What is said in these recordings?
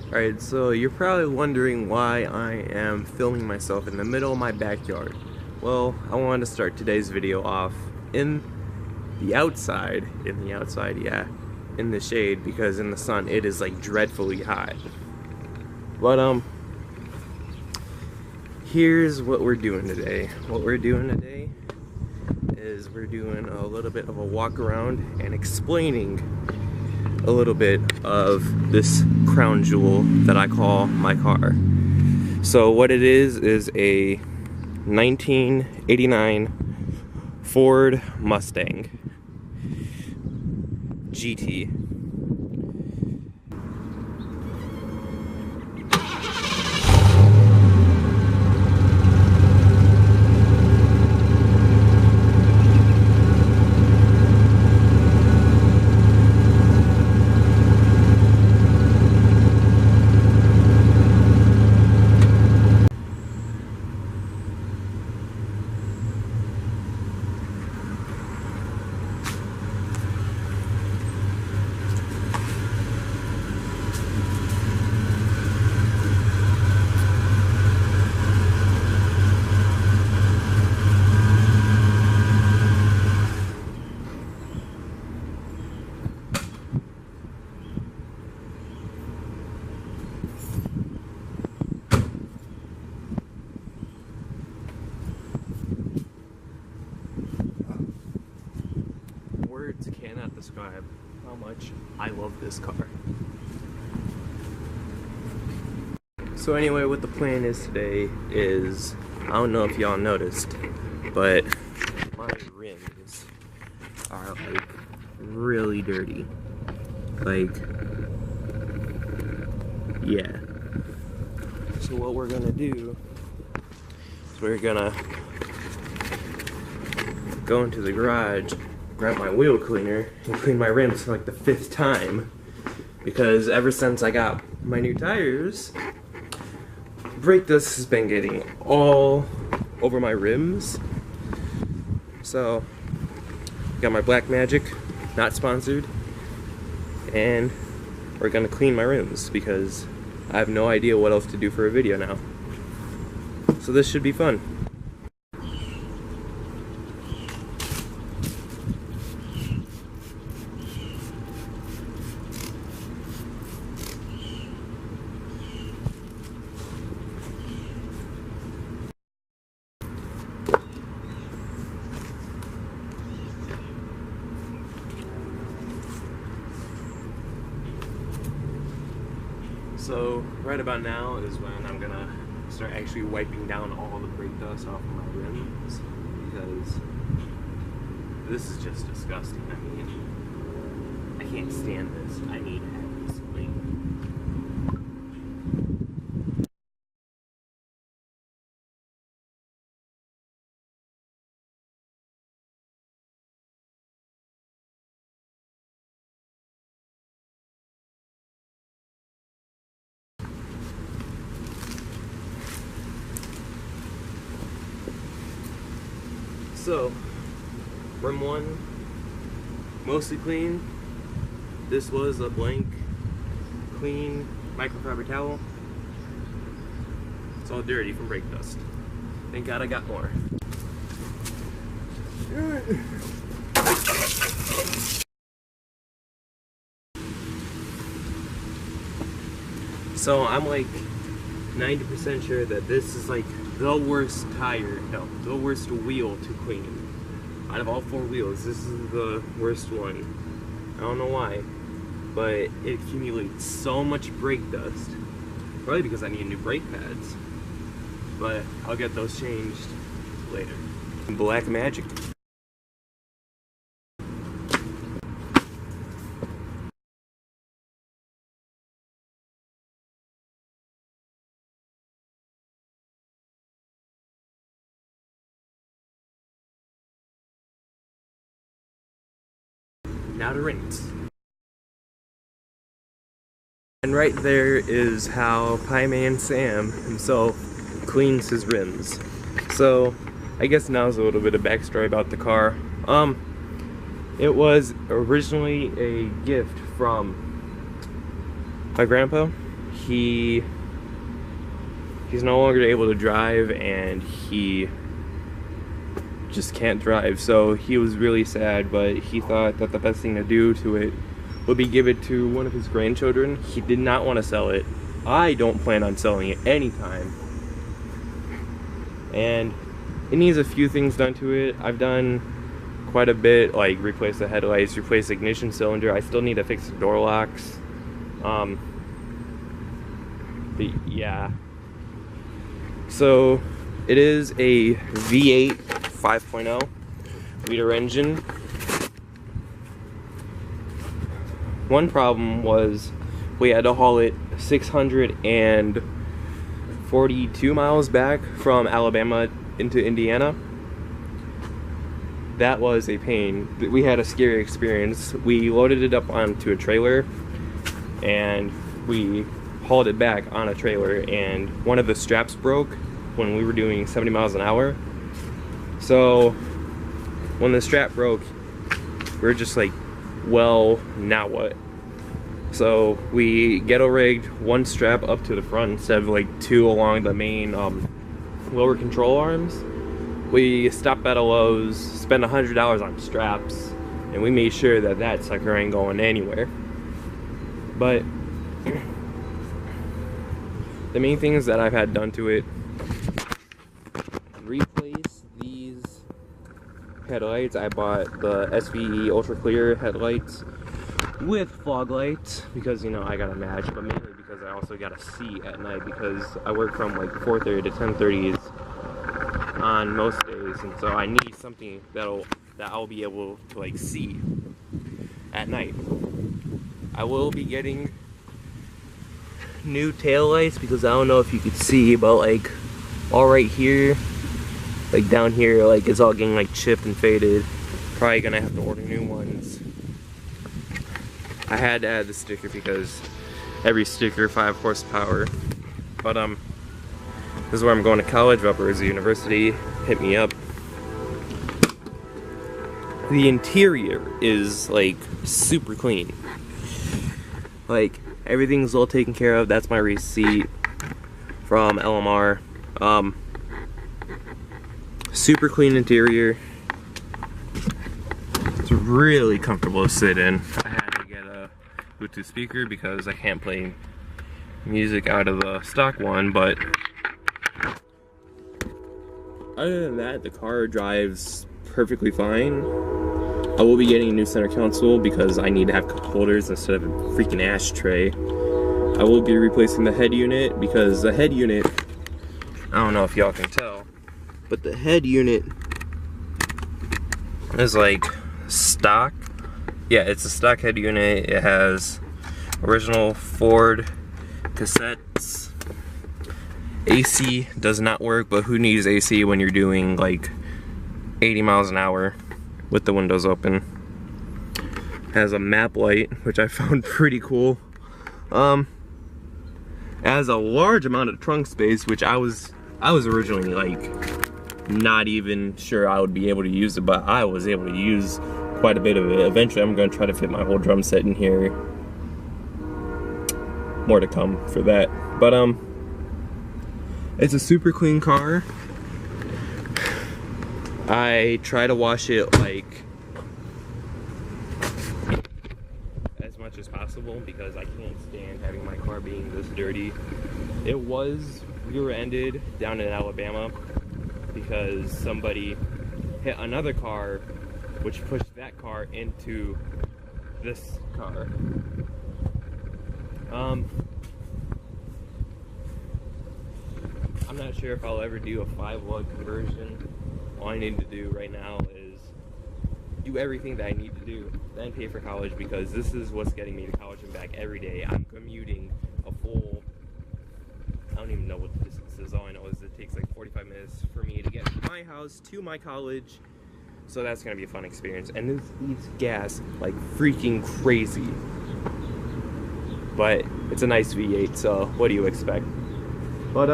Alright, so you're probably wondering why I am filming myself in the middle of my backyard. Well, I wanted to start today's video off in the outside, yeah, in the shade, because in the sun it is like dreadfully hot. But here's what we're doing today. What we're doing today is we're doing a little bit of a walk around and explaining a little bit of this crown jewel that I call my car. So what it is a 1989 Ford Mustang GT. Words cannot describe how much I love this car. So anyway, what the plan is today is, I don't know if y'all noticed, but my rims are like really dirty. Like, yeah. So what we're gonna do is we're gonna go into the garage, grab my wheel cleaner, and clean my rims for like the 5th time. Because ever since I got my new tires, brake dust has been getting all over my rims. So, got my Black Magic, not sponsored, and we're gonna clean my rims because I have no idea what else to do for a video now. So this should be fun. So right about now is when I'm gonna start actually wiping down all the brake dust off of my rims, because this is just disgusting. I mean, I can't stand this. I need to have this cleaned. So, rim 1, mostly clean. This was a blank, clean microfiber towel. It's all dirty from brake dust. Thank God I got more. So I'm like 90% sure that this is like the worst the worst wheel to clean. Out of all 4 wheels, this is the worst one. I don't know why, but it accumulates so much brake dust. Probably because I need new brake pads, but I'll get those changed later. Black Magic. Now to rinse. And right there is how Pie Man Sam himself cleans his rims. So I guess now's a little bit of backstory about the car. It was originally a gift from my grandpa. he's no longer able to drive, and he just can't drive. So he was really sad, but he thought that the best thing to do to it would be give it to one of his grandchildren. He did not want to sell it. I don't plan on selling it anytime. And it needs a few things done to it. I've done quite a bit, like replace the headlights, replace the ignition cylinder. I still need to fix the door locks. But yeah. So it is a V8 5.0 liter engine. One problem was we had to haul it 642 miles back from Alabama into Indiana. That was a pain. We had a scary experience. We loaded it up onto a trailer and we hauled it back on a trailer, and one of the straps broke when we were doing 70 miles an hour. So when the strap broke, we were just like, well, now what? So we ghetto rigged one strap up to the front instead of like two along the main lower control arms. We stopped at a Lowe's, spent $100 on straps, and we made sure that that sucker ain't going anywhere. But the main things that I've had done to it: replace these headlights. I bought the SVE Ultra Clear headlights with fog lights because, you know, I gotta match, but mainly because I also gotta see at night, because I work from like 4:30 to 10:30 on most days, and so I need something that I'll be able to like see at night. I will be getting new tail lights because I don't know if you could see, but like all right here, like down here, like it's all getting like chipped and faded. Probably gonna have to order new ones. I had to add the sticker because every sticker 5 horsepower. But this is where I'm going to college, Valparaiso University. Hit me up. The interior is like super clean. Like everything's all taken care of. That's my receipt from LMR. Super clean interior. It's really comfortable to sit in. I had to get a Bluetooth speaker because I can't play music out of the stock one, but other than that, the car drives perfectly fine. I will be getting a new center console because I need to have cup holders instead of a freaking ashtray. I will be replacing the head unit because the head unit, I don't know if y'all can tell, but the head unit is like stock. Yeah, it's a stock head unit. It has original Ford cassettes. AC does not work, but who needs AC when you're doing like 80 miles an hour with the windows open? Has a map light, which I found pretty cool. Has a large amount of trunk space, which I was originally like not even sure I would be able to use it, but I was able to use quite a bit of it. Eventually I'm going to try to fit my whole drum set in here. More to come for that. But it's a super clean car. I try to wash it like as much as possible because I can't stand having my car being this dirty. It was rear-ended down in Alabama because somebody hit another car, which pushed that car into this car. I'm not sure if I'll ever do a 5-lug conversion. All I need to do right now is do everything that I need to do, then pay for college, because this is what's getting me to college and back every day. I'm commuting a full, I don't even know what the distance is. All I know is it takes like 45 minutes for me to get from my house to my college. So that's gonna be a fun experience. And this eats gas like freaking crazy. But it's a nice V8, so what do you expect? But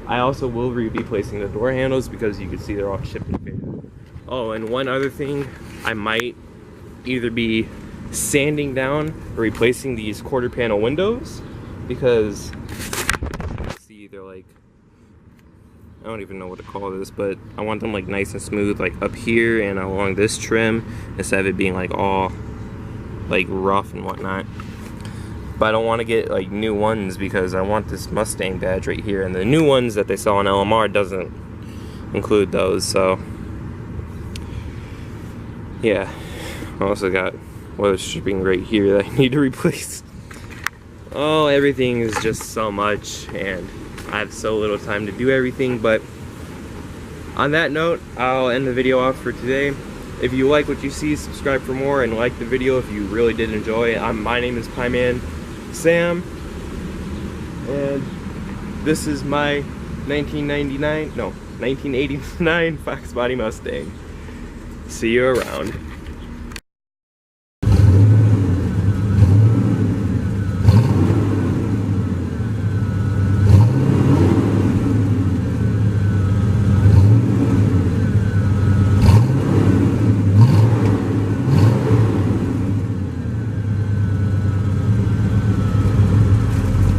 I also will be replacing the door handles because you can see they're all chipped and faded. Oh, and one other thing, I might either be sanding down or replacing these quarter panel windows, because see, they're like, I don't even know what to call this, but I want them like nice and smooth, like up here and along this trim, instead of it being like all like rough and whatnot. But I don't want to get like new ones because I want this Mustang badge right here, and the new ones that they sell on LMR doesn't include those. So yeah, I also got weather stripping right here that I need to replace. Oh, everything is just so much, and I have so little time to do everything. But on that note, I'll end the video off for today. If you like what you see, subscribe for more, and like the video if you really did enjoy it. My name is Pieman Sam, and this is my 1989 Foxbody Mustang. See you around.